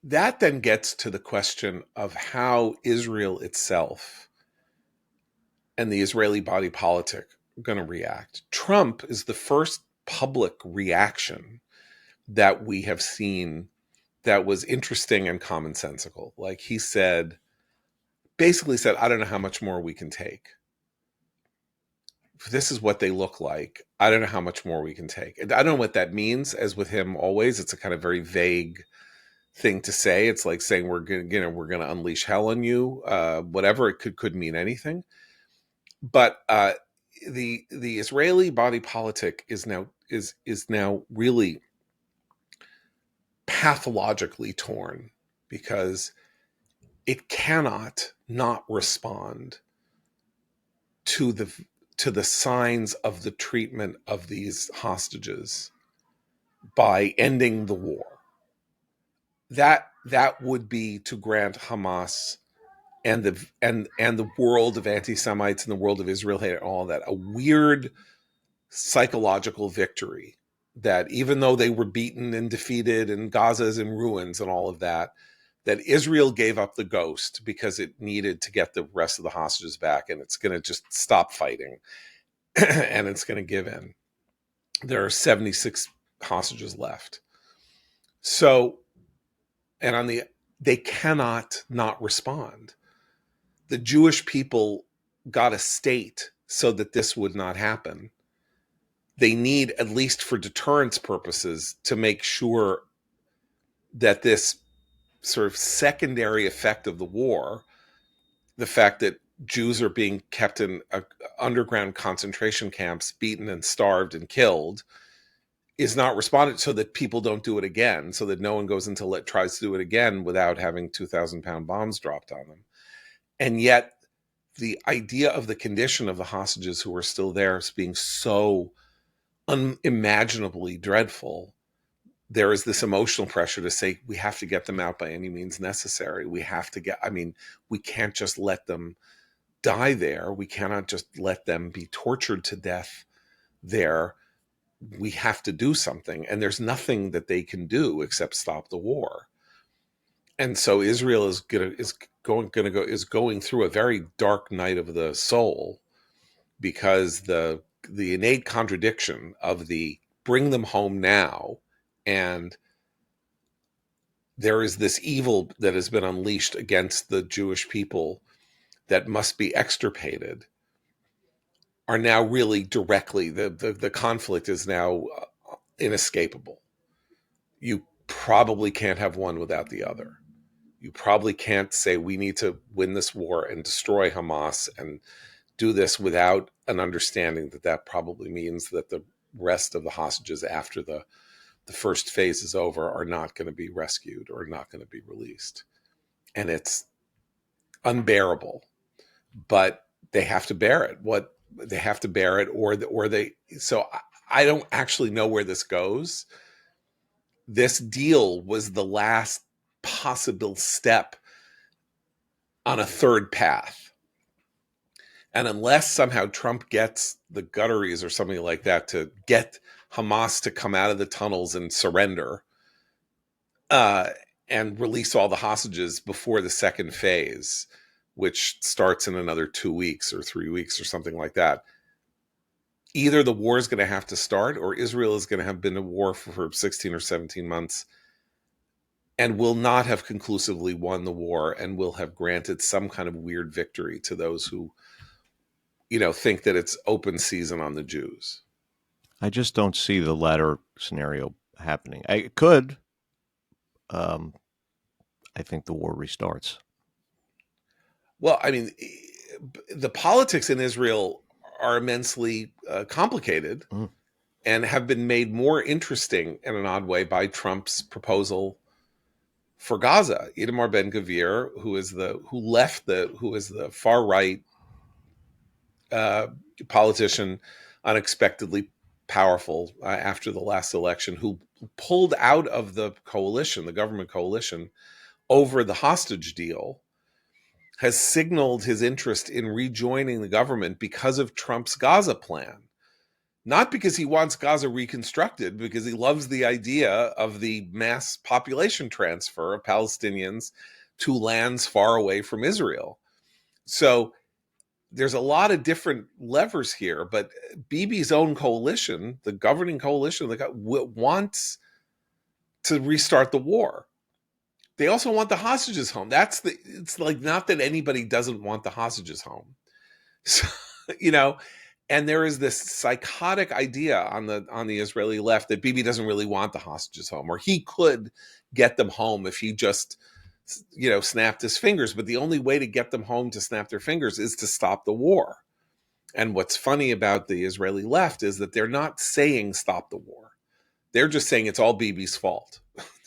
that then gets to the question of how Israel itself and the Israeli body politic are going to react. Trump is the first public reaction that we have seen that was interesting and commonsensical. Like he basically said, I don't know how much more we can take. This is what they look like. I don't know how much more we can take. And I don't know what that means. As with him always, it's a kind of very vague thing to say. It's like saying we're going to unleash hell on you. Whatever, it could mean anything. But the Israeli body politic is now really pathologically torn, because it cannot not respond to the signs of the treatment of these hostages by ending the war. That would be to grant Hamas and the world of anti-Semites and the world of Israel hate and all that a weird psychological victory, that even though they were beaten and defeated and Gaza is in ruins and all of that Israel gave up the ghost because it needed to get the rest of the hostages back, and it's going to just stop fighting and it's going to give in. There are 76 hostages left. So, and they cannot not respond. The Jewish people got a state so that this would not happen. They need, at least for deterrence purposes, to make sure that this sort of secondary effect of the war, the fact that Jews are being kept in underground concentration camps, beaten and starved and killed, is not responded, so that people don't do it again, so that no one goes into tries to do it again without having 2,000-pound bombs dropped on them. And yet the idea of the condition of the hostages who are still there as being so unimaginably dreadful, there is this emotional pressure to say we have to get them out by any means necessary. We have to get, I mean, we can't just let them die there. We cannot just let them be tortured to death there. We have to do something, and there's nothing that they can do except stop the war. And so Israel is going through a very dark night of the soul, because the innate contradiction of the bring them home now, and there is this evil that has been unleashed against the Jewish people that must be extirpated, are now really directly, the conflict is now inescapable. You probably can't have one without the other. You probably can't say we need to win this war and destroy Hamas and do this without an understanding that that probably means that the rest of the hostages after the first phase is over are not going to be rescued or not going to be released. And it's unbearable, but they have to bear it. They have to bear it, or they. So I don't actually know where this goes. This deal was the last possible step on a third path. And unless somehow Trump gets the Gutteries or something like that to get Hamas to come out of the tunnels and surrender, and release all the hostages before the second phase, which starts in another 2 weeks or 3 weeks or something like that, either the war is going to have to start, or Israel is going to have been at war for 16 or 17 months and will not have conclusively won the war, and will have granted some kind of weird victory to those who, think that it's open season on the Jews. I just don't see the latter scenario happening. It could. I think the war restarts. Well, I mean, the politics in Israel are immensely complicated and have been made more interesting in an odd way by Trump's proposal for Gaza. Itamar Ben-Gvir, who is the far right politician, unexpectedly powerful after the last election, who pulled out of the coalition, the government coalition, over the hostage deal, has signaled his interest in rejoining the government because of Trump's Gaza plan. Not because he wants Gaza reconstructed, because he loves the idea of the mass population transfer of Palestinians to lands far away from Israel. So there's a lot of different levers here, but Bibi's own coalition, the governing coalition, wants to restart the war. They also want the hostages home. It's like, not that anybody doesn't want the hostages home. So, and there is this psychotic idea on the Israeli left that Bibi doesn't really want the hostages home, or he could get them home if he just, snapped his fingers. But the only way to get them home to snap their fingers is to stop the war. And what's funny about the Israeli left is that they're not saying stop the war. They're just saying it's all Bibi's fault.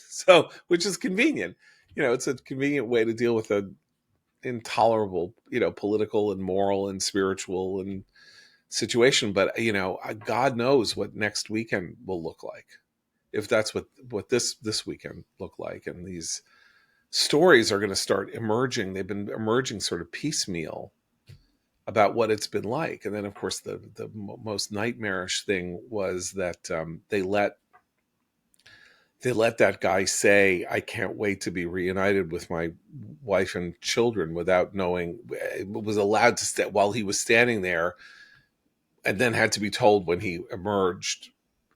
So, which is convenient. It's a convenient way to deal with an intolerable, political and moral and spiritual and situation. But, God knows what next weekend will look like, if that's what this weekend looked like. And these stories are going to start emerging. They've been emerging sort of piecemeal about what it's been like. And then, of course, the most nightmarish thing was that they let that guy say, "I can't wait to be reunited with my wife and children," without knowing. It was allowed to stay while he was standing there, and then had to be told when he emerged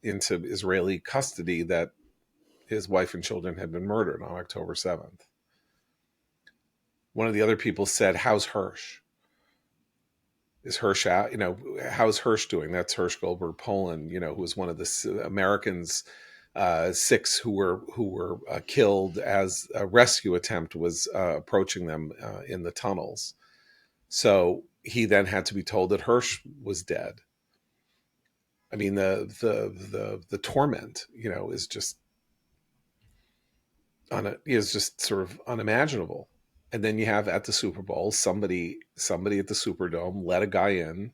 into Israeli custody that his wife and children had been murdered on October 7th. One of the other people said, "How's Hirsch? Is Hirsch out? How's Hirsch doing?" That's Hirsch Goldberg Poland, who was one of the Americans, 6 who were killed as a rescue attempt was approaching them in the tunnels. So he then had to be told that Hirsch was dead. I mean, the torment, is just is just sort of unimaginable. And then you have at the Super Bowl somebody at the Superdome let a guy in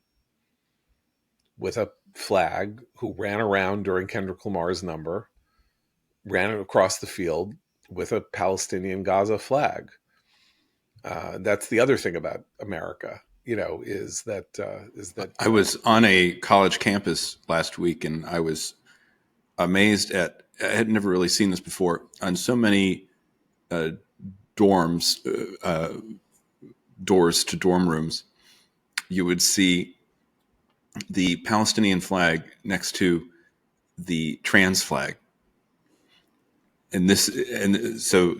with a flag who ran around during Kendrick Lamar's number, ran across the field with a Palestinian Gaza flag. That's the other thing about America, is that I was on a college campus last week, and I was amazed at. I had never really seen this before on so many dorms, doors to dorm rooms. You would see the Palestinian flag next to the trans flag, and so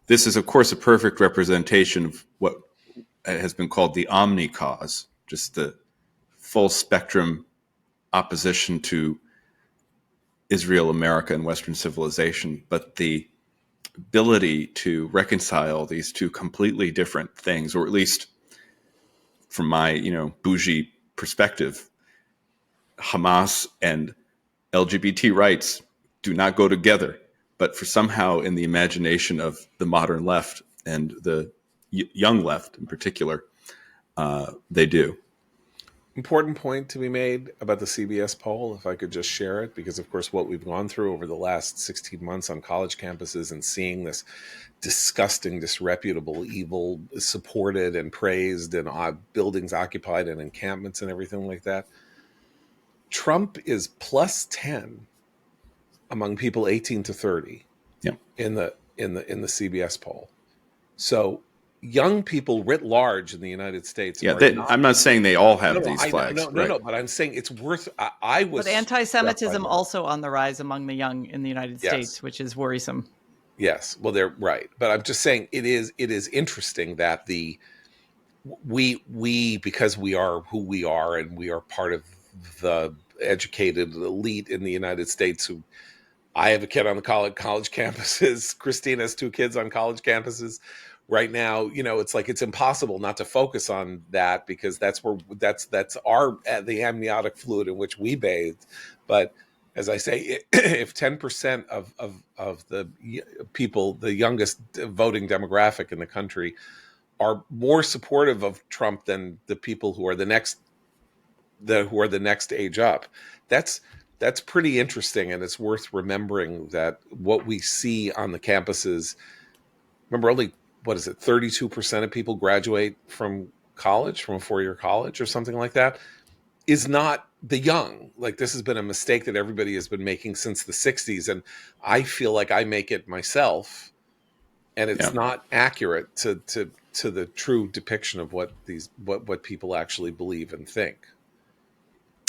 this is, of course, a perfect representation of what has been called the omni cause, just the full spectrum opposition to Israel, America, and Western civilization, but the ability to reconcile these two completely different things, or at least from my, bougie perspective, Hamas and LGBT rights do not go together, but for somehow in the imagination of the modern left and the young left in particular, they do. Important point to be made about the CBS poll, if I could just share it, because of course what we've gone through over the last 16 months on college campuses and seeing this disgusting, disreputable evil supported and praised and buildings occupied and encampments and everything like that. Trump is plus 10 among people 18 to 30 in the CBS poll. So young people writ large in the United States. Yeah, I'm not saying they all have these flags. No, but I'm saying it's worth. I was. But anti-Semitism also on the rise among the young in the United States, which is worrisome. Yes, well, they're right, but I'm just saying it is interesting that we because we are who we are and we are part of the educated elite in the United States. Who I have a kid on the college campuses. Christine has 2 kids on college campuses. Right now, it's like it's impossible not to focus on that because that's the amniotic fluid in which we bathed. But as I say, if 10% of the people, the youngest voting demographic in the country, are more supportive of Trump than the people who are the next age up, that's pretty interesting, and it's worth remembering that what we see on the campuses. Remember, only 32% of people graduate from college, from a 4-year college or something like that, is not the young. Like, this has been a mistake that everybody has been making since the 60s. And I feel like I make it myself, and it's not accurate to the true depiction of what people actually believe and think.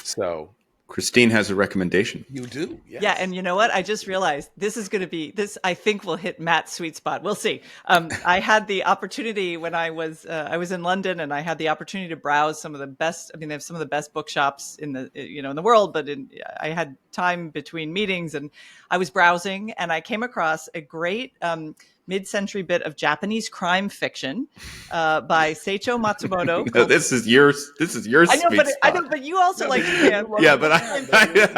So Christine has a recommendation. You do? Yes. Yeah, and you know what? I just realized this is going to be this. I think will hit Matt's sweet spot. We'll see. I had the opportunity when I was in London, and I had the opportunity to browse some of the best. I mean, they have some of the best bookshops in the world. But I had time between meetings, and I was browsing, and I came across a great mid-century bit of Japanese crime fiction by Seicho Matsumoto. No, this is your sweet spot. I know, but you also like Japan. Yeah, but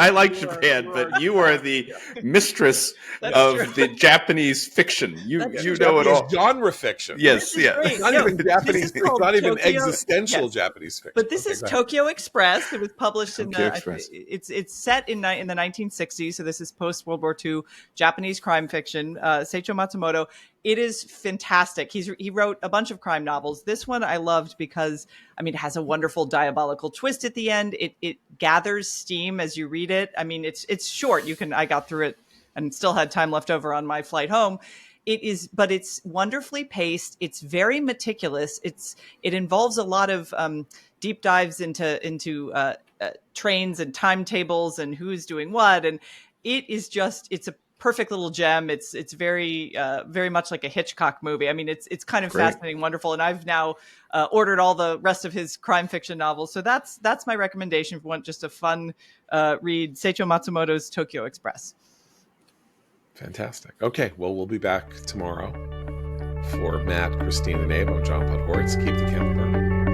I like Japan, but you are the mistress of the Japanese fiction. You know it all. Genre fiction. Yes, It's not even Japanese. It's not even existential Japanese fiction. But this is Tokyo Express. It was published in it's set in the 1960s, so this is post World War II Japanese crime fiction. Seicho Matsumoto. It is fantastic. He wrote a bunch of crime novels. This one I loved because, I mean, it has a wonderful diabolical twist at the end. It gathers steam as you read it. I mean, it's short. I got through it and still had time left over on my flight home. But it's wonderfully paced. It's very meticulous. It involves a lot of deep dives into trains and timetables and who's doing what. And it's a perfect little gem. It's very very much like a Hitchcock movie. I mean, it's kind of fascinating, wonderful. And I've now ordered all the rest of his crime fiction novels. So that's my recommendation if you want just a fun read. Seicho Matsumoto's Tokyo Express. Fantastic. Okay, well, we'll be back tomorrow. For Matt, Christine, and Abe, I'm John Podhoretz. Keep the candle burning.